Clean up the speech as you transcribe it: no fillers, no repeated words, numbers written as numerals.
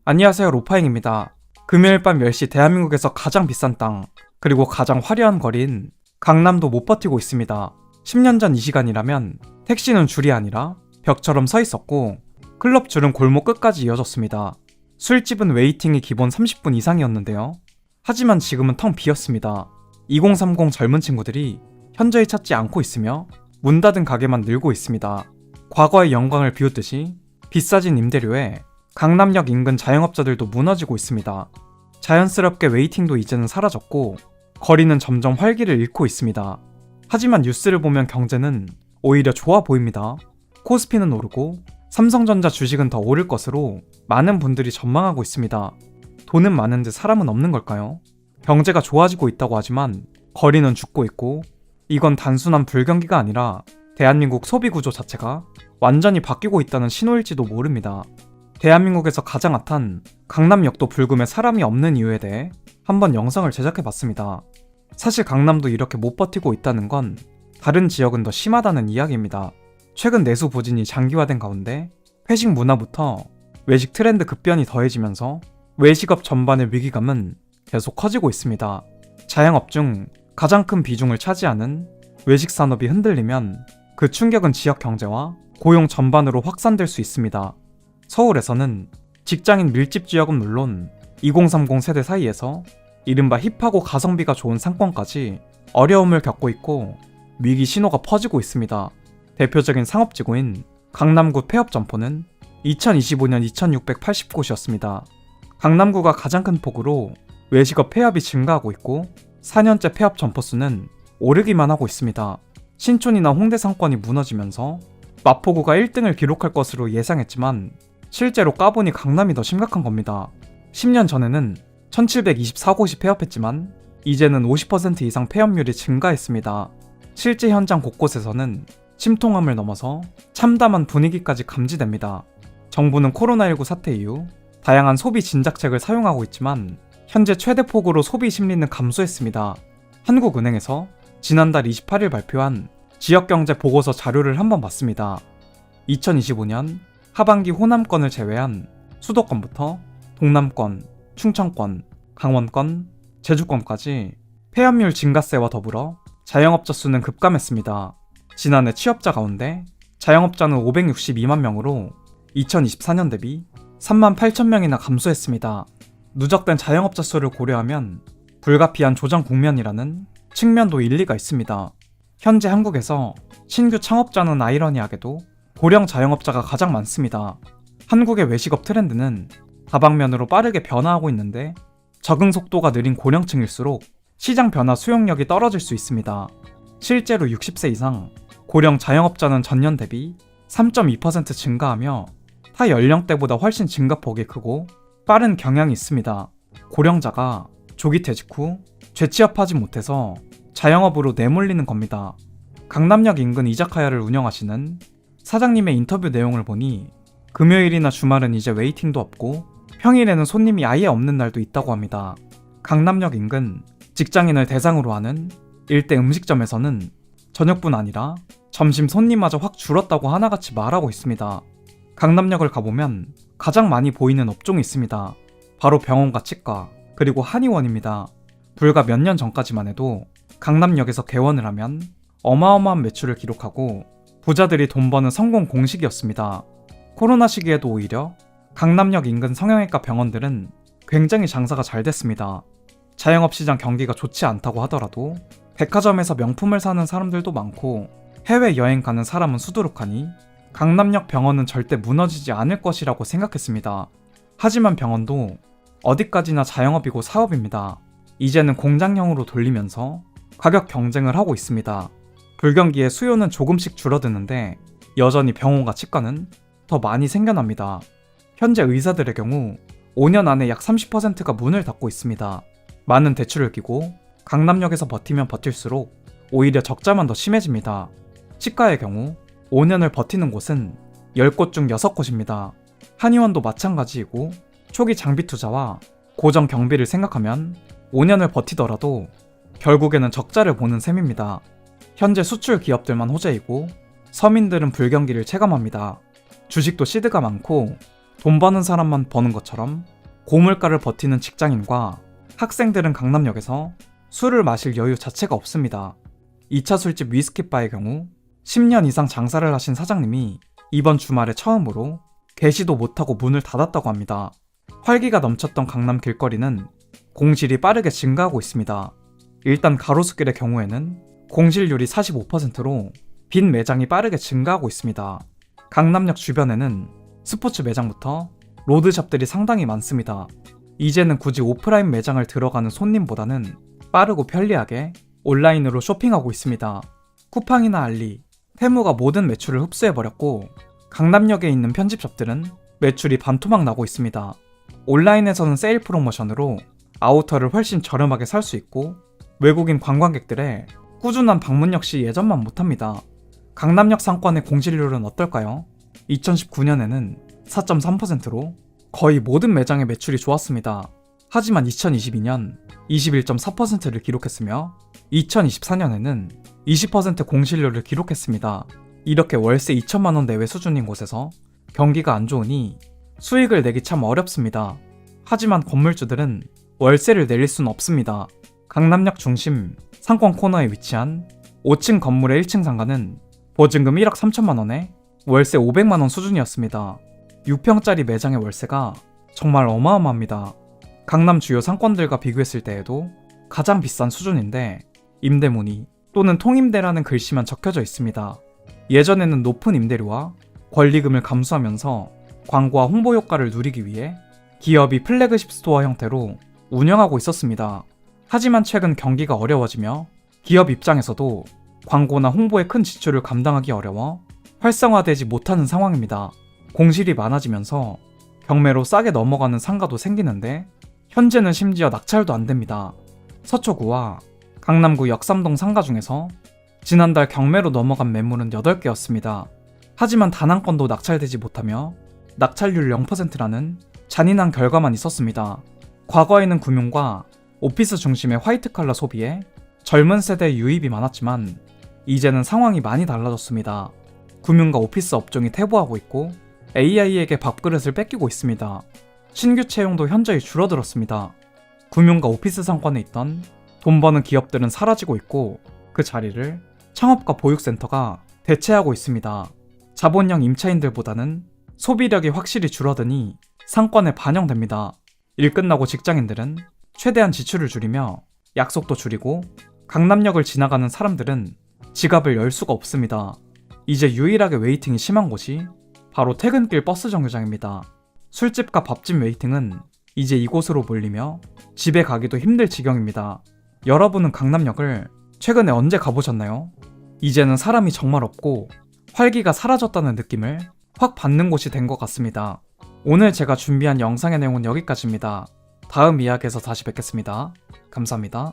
안녕하세요, 로파잉입니다. 금요일 밤 10시 대한민국에서 가장 비싼 땅, 그리고 가장 화려한 거리인 강남도 못 버티고 있습니다. 10년 전 이 시간이라면 택시는 줄이 아니라 벽처럼 서 있었고 클럽 줄은 골목 끝까지 이어졌습니다. 술집은 웨이팅이 기본 30분 이상이었는데요. 하지만 지금은 텅 비었습니다. 2030 젊은 친구들이 현저히 찾지 않고 있으며 문 닫은 가게만 늘고 있습니다. 과거의 영광을 비웃듯이 비싸진 임대료에 강남역 인근 자영업자들도 무너지고 있습니다. 자연스럽게 웨이팅도 이제는 사라졌고 거리는 점점 활기를 잃고 있습니다. 하지만 뉴스를 보면 경제는 오히려 좋아 보입니다. 코스피는 오르고 삼성전자 주식은 더 오를 것으로 많은 분들이 전망하고 있습니다. 돈은 많은데 사람은 없는 걸까요? 경제가 좋아지고 있다고 하지만 거리는 죽고 있고 이건 단순한 불경기가 아니라 대한민국 소비 구조 자체가 완전히 바뀌고 있다는 신호일지도 모릅니다. 대한민국에서 가장 핫한 강남역도 불금에 사람이 없는 이유에 대해 한번 영상을 제작해봤습니다. 사실 강남도 이렇게 못 버티고 있다는 건 다른 지역은 더 심하다는 이야기입니다. 최근 내수 부진이 장기화된 가운데 회식 문화부터 외식 트렌드 급변이 더해지면서 외식업 전반의 위기감은 계속 커지고 있습니다. 자영업 중 가장 큰 비중을 차지하는 외식 산업이 흔들리면 그 충격은 지역 경제와 고용 전반으로 확산될 수 있습니다. 서울에서는 직장인 밀집 지역은 물론 2030 세대 사이에서 이른바 힙하고 가성비가 좋은 상권까지 어려움을 겪고 있고 위기 신호가 퍼지고 있습니다. 대표적인 상업지구인 강남구 폐업 점포는 2025년 2680곳이었습니다. 강남구가 가장 큰 폭으로 외식업 폐업이 증가하고 있고 4년째 폐업 점포 수는 오르기만 하고 있습니다. 신촌이나 홍대 상권이 무너지면서 마포구가 1등을 기록할 것으로 예상했지만 실제로 까보니 강남이 더 심각한 겁니다. 10년 전에는 1724곳이 폐업했지만 이제는 50% 이상 폐업률이 증가했습니다. 실제 현장 곳곳에서는 침통함을 넘어서 참담한 분위기까지 감지됩니다. 정부는 코로나19 사태 이후 다양한 소비 진작책을 사용하고 있지만 현재 최대폭으로 소비 심리는 감소했습니다. 한국은행에서 지난달 28일 발표한 지역경제 보고서 자료를 한번 봤습니다. 2025년 하반기 호남권을 제외한 수도권부터 동남권, 충청권, 강원권, 제주권까지 폐업률 증가세와 더불어 자영업자 수는 급감했습니다. 지난해 취업자 가운데 자영업자는 562만 명으로 2024년 대비 3만 8천 명이나 감소했습니다. 누적된 자영업자 수를 고려하면 불가피한 조정 국면이라는 측면도 일리가 있습니다. 현재 한국에서 신규 창업자는 아이러니하게도 고령 자영업자가 가장 많습니다. 한국의 외식업 트렌드는 다방면으로 빠르게 변화하고 있는데 적응 속도가 느린 고령층일수록 시장 변화 수용력이 떨어질 수 있습니다. 실제로 60세 이상 고령 자영업자는 전년 대비 3.2% 증가하며 타 연령대보다 훨씬 증가폭이 크고 빠른 경향이 있습니다. 고령자가 조기 퇴직 후 재취업하지 못해서 자영업으로 내몰리는 겁니다. 강남역 인근 이자카야를 운영하시는 사장님의 인터뷰 내용을 보니 금요일이나 주말은 이제 웨이팅도 없고 평일에는 손님이 아예 없는 날도 있다고 합니다. 강남역 인근 직장인을 대상으로 하는 일대 음식점에서는 저녁뿐 아니라 점심 손님마저 확 줄었다고 하나같이 말하고 있습니다. 강남역을 가보면 가장 많이 보이는 업종이 있습니다. 바로 병원과 치과, 그리고 한의원입니다. 불과 몇 년 전까지만 해도 강남역에서 개원을 하면 어마어마한 매출을 기록하고 부자들이 돈 버는 성공 공식이었습니다. 코로나 시기에도 오히려 강남역 인근 성형외과 병원들은 굉장히 장사가 잘 됐습니다. 자영업시장 경기가 좋지 않다고 하더라도 백화점에서 명품을 사는 사람들도 많고 해외여행 가는 사람은 수두룩하니 강남역 병원은 절대 무너지지 않을 것이라고 생각했습니다. 하지만 병원도 어디까지나 자영업이고 사업입니다. 이제는 공장형으로 돌리면서 가격 경쟁을 하고 있습니다. 불경기에 수요는 조금씩 줄어드는데 여전히 병원과 치과는 더 많이 생겨납니다. 현재 의사들의 경우 5년 안에 약 30%가 문을 닫고 있습니다. 많은 대출을 끼고 강남역에서 버티면 버틸수록 오히려 적자만 더 심해집니다. 치과의 경우 5년을 버티는 곳은 10곳 중 6곳입니다. 한의원도 마찬가지이고 초기 장비 투자와 고정 경비를 생각하면 5년을 버티더라도 결국에는 적자를 보는 셈입니다. 현재 수출 기업들만 호재이고 서민들은 불경기를 체감합니다. 주식도 시드가 많고 돈 버는 사람만 버는 것처럼 고물가를 버티는 직장인과 학생들은 강남역에서 술을 마실 여유 자체가 없습니다. 2차 술집 위스키바의 경우 10년 이상 장사를 하신 사장님이 이번 주말에 처음으로 개시도 못하고 문을 닫았다고 합니다. 활기가 넘쳤던 강남 길거리는 공실이 빠르게 증가하고 있습니다. 일단 가로수길의 경우에는 공실률이 45%로 빈 매장이 빠르게 증가하고 있습니다. 강남역 주변에는 스포츠 매장부터 로드샵들이 상당히 많습니다. 이제는 굳이 오프라인 매장을 들어가는 손님보다는 빠르고 편리하게 온라인으로 쇼핑하고 있습니다. 쿠팡이나 알리, 테무가 모든 매출을 흡수해버렸고 강남역에 있는 편집샵들은 매출이 반토막 나고 있습니다. 온라인에서는 세일 프로모션으로 아우터를 훨씬 저렴하게 살 수 있고 외국인 관광객들의 꾸준한 방문 역시 예전만 못합니다. 강남역 상권의 공실률은 어떨까요? 2019년에는 4.3%로 거의 모든 매장의 매출이 좋았습니다. 하지만 2022년 21.4%를 기록했으며 2024년에는 20% 공실률을 기록했습니다. 이렇게 월세 2천만원 내외 수준인 곳에서 경기가 안 좋으니 수익을 내기 참 어렵습니다. 하지만 건물주들은 월세를 내릴 수는 없습니다. 강남역 중심 상권 코너에 위치한 5층 건물의 1층 상가는 보증금 1억 3천만원에 월세 500만원 수준이었습니다. 6평짜리 매장의 월세가 정말 어마어마합니다. 강남 주요 상권들과 비교했을 때에도 가장 비싼 수준인데 임대문의 또는 통임대라는 글씨만 적혀져 있습니다. 예전에는 높은 임대료와 권리금을 감수하면서 광고와 홍보 효과를 누리기 위해 기업이 플래그십 스토어 형태로 운영하고 있었습니다. 하지만 최근 경기가 어려워지며 기업 입장에서도 광고나 홍보에 큰 지출을 감당하기 어려워 활성화되지 못하는 상황입니다. 공실이 많아지면서 경매로 싸게 넘어가는 상가도 생기는데 현재는 심지어 낙찰도 안 됩니다. 서초구와 강남구 역삼동 상가 중에서 지난달 경매로 넘어간 매물은 8개였습니다. 하지만 단 한 건도 낙찰되지 못하며 낙찰률 0%라는 잔인한 결과만 있었습니다. 과거에는 금융과 오피스 중심의 화이트 칼라 소비에 젊은 세대의 유입이 많았지만 이제는 상황이 많이 달라졌습니다. 금융과 오피스 업종이 퇴보하고 있고 AI에게 밥그릇을 뺏기고 있습니다. 신규 채용도 현저히 줄어들었습니다. 금융과 오피스 상권에 있던 돈 버는 기업들은 사라지고 있고 그 자리를 창업과 보육센터가 대체하고 있습니다. 자본형 임차인들보다는 소비력이 확실히 줄어드니 상권에 반영됩니다. 일 끝나고 직장인들은 최대한 지출을 줄이며 약속도 줄이고 강남역을 지나가는 사람들은 지갑을 열 수가 없습니다. 이제 유일하게 웨이팅이 심한 곳이 바로 퇴근길 버스 정류장입니다. 술집과 밥집 웨이팅은 이제 이곳으로 몰리며 집에 가기도 힘들 지경입니다. 여러분은 강남역을 최근에 언제 가보셨나요? 이제는 사람이 정말 없고 활기가 사라졌다는 느낌을 확 받는 곳이 된 것 같습니다. 오늘 제가 준비한 영상의 내용은 여기까지입니다. 다음 이야기에서 다시 뵙겠습니다. 감사합니다.